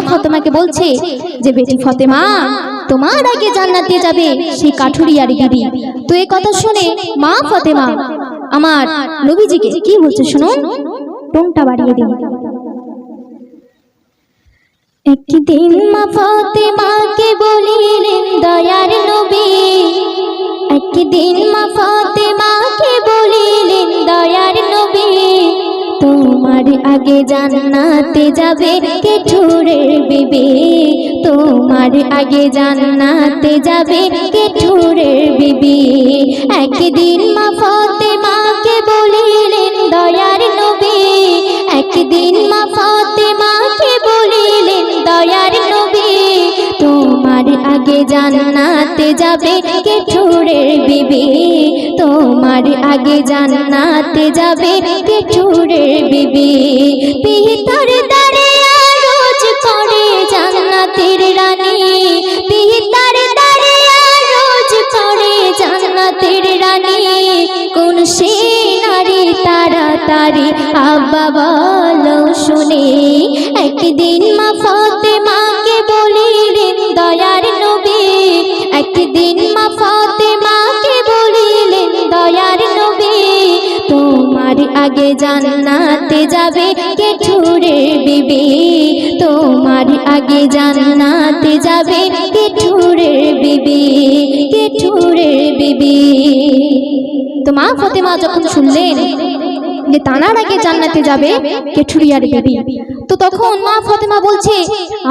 ফাতেমাকে বলছে যে বেটি ফাতেমা, তোমার আগে জান্নাতে যাবে সেই কাঠুরিয়ার বিবি। তো এই কথা শুনে মা ফাতেমা আমার নবীজিকে কি বলছে শুনুন, টোনটা বাড়িয়ে দিন। একদিন মা ফাতেমাকে বলিলেন দয়ার নবী, একদিন মা ফাতেমাকে বলিলেন দয়ার নবী, তোমার আগে জান্নাতে যাবে কে ঠুরের বিবি, তোমার আগে জান্নাতে যাবে কে ঠুরের বিবি। একদিন মা ফাতেমাকে বলিলেন দয়ার নবী, একদিন মা ফাতেমাকে বলিলেন দয়ার নবী, তোমার আগে জান্নাতে যাবে কে ঠুরের বিবি, তোমার আগে জান্নাতে যাবে কে ঠুরের বিবি। পিতার দ্বারে আরজ করে জান্নাতের রানী, পিতার দ্বারে আরজ করে জান্নাতের রানী, কোন সে নারী তাড়াতাড়ি আব্বা বলো শুনে। একদিন মা ফাতেমাকে বলিলেন দয়ার নবী, একদিন মা ফাতেমাকে বলিলেন দয়ার নবী, তোমার আগে জান্নাতে যাবে কে ঠুরের বিবি, তোমার আগে জান্নাতে যাবে কে ঠুরের বিবি, কে ঠুরের বিবি। তো মা ফাতেমা যখন শুনলেন যে তানার আগে জান্নাতে যাবে কেঠুরিয়ার বিবি, তো তখন মা ফাতেমা বলছে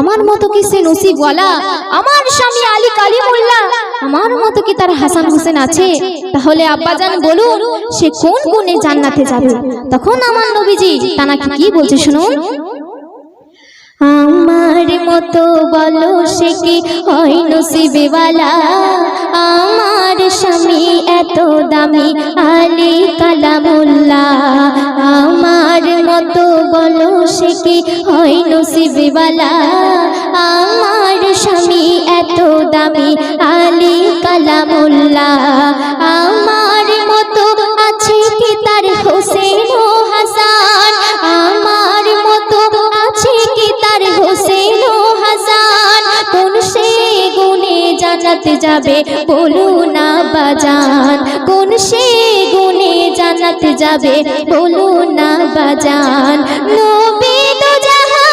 আমার মতো কি সে নসিবওয়ালা, আমার স্বামী আলী কালিমুল্লাহ, আমার মতো কি তার হাসান হোসেন আছে, তাহলে আব্বাজান বলুন সে কোন গুণে জান্নাতে যাবে। তখন আমার নবীজি তানাকে কি বলছে শুনুন, আমার মতো বলো সে কি হয় নসিবেওয়ালা, আমার স্বামী এত দামি আলী কালামুল্লাহ, আমার মতো বলো সে কি হয় নসিবেওয়ালা, আমার স্বামী এত দামি আলী কালামুল্লাহ, আমার মতো আছে কি তার হোসেন ও হাসান, আমার মতো আছে কি তার হোসেন ও হাসান, কোন সে গুণে জান্নাতে যাবে বলো না বাজান, কোন সে গুণে জান্নাতে যাবে বলো না বাজান। নবী তো জান্নাত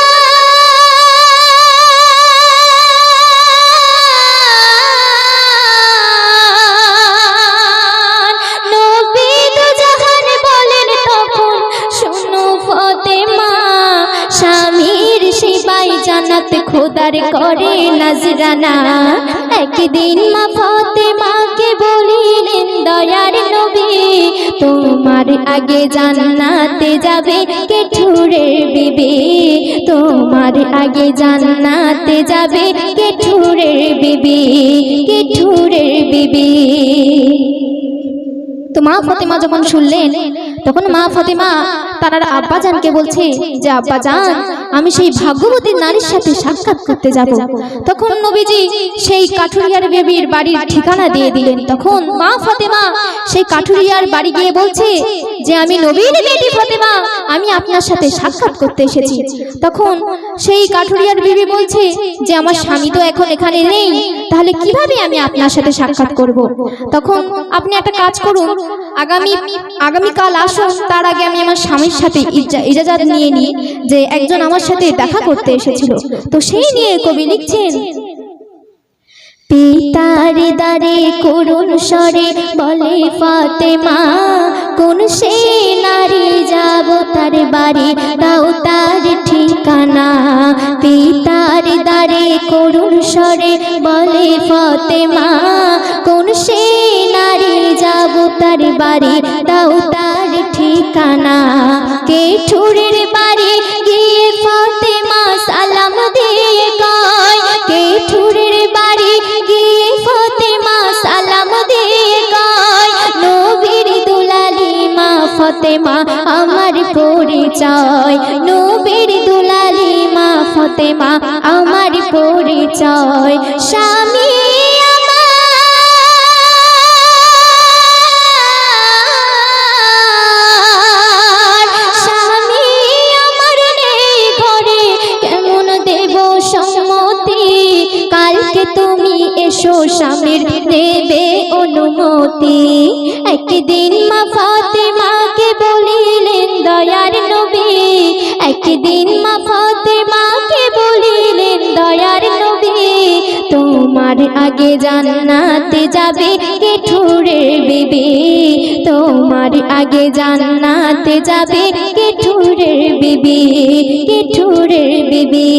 খোদার করে নজরানা। একদিন মা ফাতেমাকে বলিলেন দয়ার নবী, তোমার আগে জান্নাতে যাবে কে ঠুরের বিবি, তোমার আগে জান্নাতে যাবে কে ঠুরের বিবি, কে ঠুরের বিবি। তো মা ফাতেমা যখন শুনলেন তখন মা ফাতেমা তার আব্বাজানকে বলছে যে আব্বাজান আমি সেই ভাগ্যবতী নারীর সাথে সাক্ষাৎ করতে যাব। তখন নবীজি সেই কাঠুরিয়ার বিবির বাড়ির ঠিকানা দিয়ে দিলেন। তখন মা ফাতেমা সেই কাঠুরিয়ার বাড়ি গিয়ে বলছে যে আমি নবীর বেটি ফাতেমা, আমি আপনার সাথে সাক্ষাৎ করতে এসেছি। তখন সেই কাঠুরিয়ার বিবি বলছে যে আমার স্বামী তো এখন এখানে নেই, তাহলে কিভাবে আমি আপনার সাথে সাক্ষাৎ করব। তখন আপনি একটা কাজ করুন, আগামীকাল আসুন, তার আগে আমি আমার স্বামীর সাথে ইজাজত নিয়ে নিই যে একজন আমার সাথে দেখা করতে এসেছিল। তো সেই নিয়ে কবি লিখছেন, পিতার দ্বারে করুণ স্বরে বলে ফাতেমা, কোন সে নারী যাব তার বাড়ি দাও তার ঠিকানা। পিতার দ্বারে করুণ স্বরে বলে ফাতেমা, কোন সে নারী যাব তার বাড়ি দাও তার ঠিকানা। কে ঠুরের বাড়ি গিয়ে ফাতেমা সালাম দিয়ে কয়, কে ঠুরের বাড়ি গিয়ে ফাতেমা সালাম দিয়ে কয়, নবীর দুলালি মা ফাতেমা আমার পরিচয়, নবীর দুলালি মা ফাতেমা আমার পরিচয়। স্বামী আগে তুমি এসো স্বামীর নেবে অনুমতি। একদিন মা ফাতেমাকে বলিলেন দয়ার নবী, একদিন মা ফাতেমাকে বলিলেন দয়ার নবী, তোমার আগে জান্নাতে যাবে গেঠুরের বিবি, তোমার আগে জান্নাতে যাবে গেঠুরের বিবি, গেঠুরের বিবি।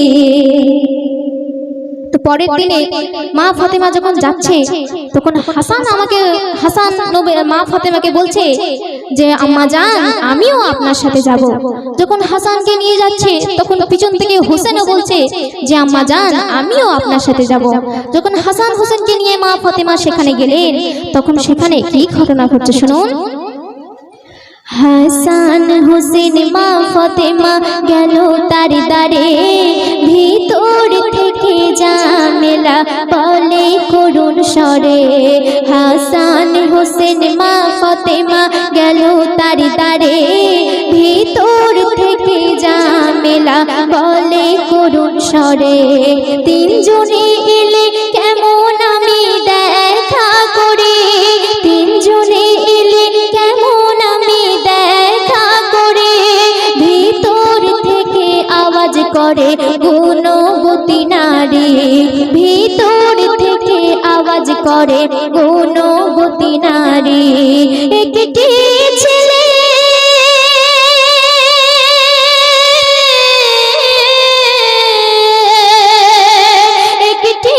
তো পরের দিনে মা ফাতেমা যখন যাচ্ছে তখন হাসান মা ফাতেমাকে বলছে যে আম্মা জান আমিও আপনার সাথে যাব। যখন হাসানকে নিয়ে যাচ্ছে তখন পিছন থেকে হোসেনও বলছে যে আম্মা জান আমিও আপনার সাথে যাব। যখন হাসান হোসেনকে নিয়ে মা ফাতেমা সেখানে গেলেন তখন সেখানে কি ঘটনা ঘটছে শুনুন। হাসান হোসেন মা ফাতেমা গেল তার দ্বারে, ভিতর থেকে ঝামেলা বলে করুণ স্বরে। হাসান হোসেন মা ফাতেমা গেল তার দ্বারে, ভিতর থেকে ঝামেলা বলে করুণ স্বরে। তিনজনে এলে কেমন আমি দেখা করি, তিনজনে এলে কেমন আমি দেখা করে। ভিতর থেকে আওয়াজ করে গুণবতী নারী, ভিতর থেকে আওয়াজ করে গুণবতী নারী। একটি ছেলে একটি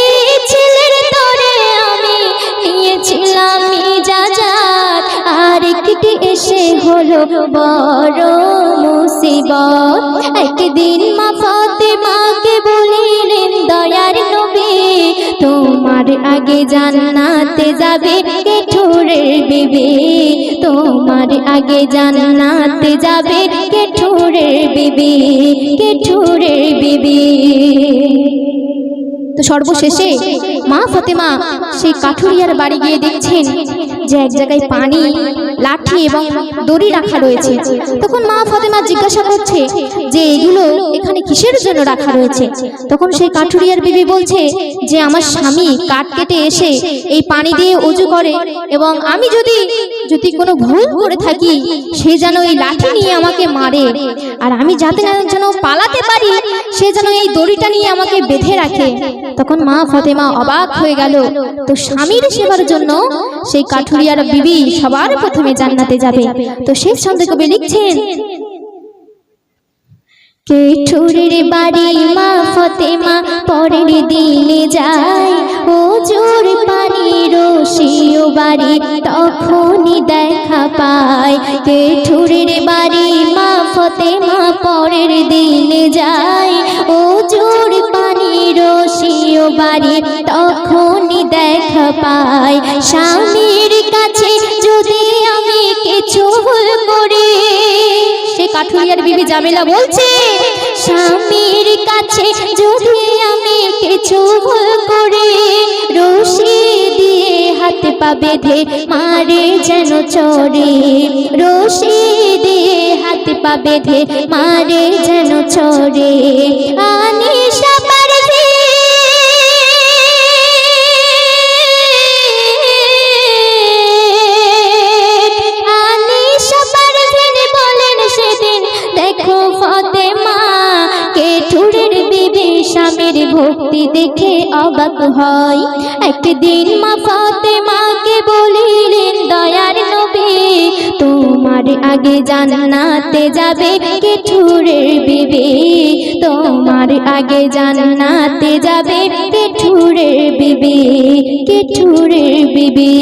ছেলের তরে আমি নিয়েছিলাম ইজাজত, আর একটি এসে হলো বড় মুসিবত। একদিন মা ফাতেমাকে বলিলেন দয়ার নবী, তোমার আগে জান্নাতে যাবে গেঠুরের বিবি, তোমার আগে জান্নাতে যাবে গেঠুরের বিবি, গেঠুরের বিবি। তো সর্বশেষে মা ফাতেমা সেই কাঠুরিয়ার বাড়ি গিয়ে দেখছেন যে এক জায়গায় পানি, লাঠি এবং দড়ি রাখা রয়েছে। তখন মা ফাতেমা জিজ্ঞাসা করছে যে এগুলো এখানে কিসের জন্য রাখা রয়েছে। তখন সেই কাঠুরিয়ার বিবি বলছে যে আমার স্বামী কাঠ কেটে এসে এই পানি দিয়ে ওযু করে, এবং আমি যদি কোনো ভুল করে থাকি সে যেন এই লাঠি নিয়ে আমাকে মারে, আর আমি যাতে যেন পালাতে পারি সে যেন এই দড়িটা নিয়ে আমাকে বেঁধে রাখে। তখন মা ফাতেমা অবাক হয়ে গেল। তো স্বামীর সেবার জন্য সেই কাঠুরিয়ার বিবি সবার প্রথমে জান্নাতে যাবে। তো শেষ ছন্দে কবি লিখছেন, গেঠুরের বাড়ি মা ফাতেমা পরের দিনে যায়, ওজুর পানি রশিও বাড়ি তখনই দেখা পায়। গেঠুরের বাড়ি মা ফাতেমা পরের দিনে যায়, ওজুর পানি রশিও বাড়ি তখনই দেখা পায়। স্বামীর কাছে যদি আমি কিছু ভুল করি, সে কাঠুরিয়ার বিবি জামিলা বলছে স্বামীর কাছে যদি আমি কিছু ভুল করি, রশি দিয়ে হাত পা বেঁধে মারে যেন চড়ে, রশি দিয়ে হাত পা বেঁধে মারে যেন চড়ে। আনিশা স্বামীর ভক্তি দেখে অবাক হয়। একদিন মা ফাতেমাকে বলিলেন দয়ার নবী, তোমার আগে জান্নাতে যাবে গেঠুরের বিবি, তোমার আগে জান্নাতে যাবে গেঠুরের বিবি, গেঠুরের বিবি।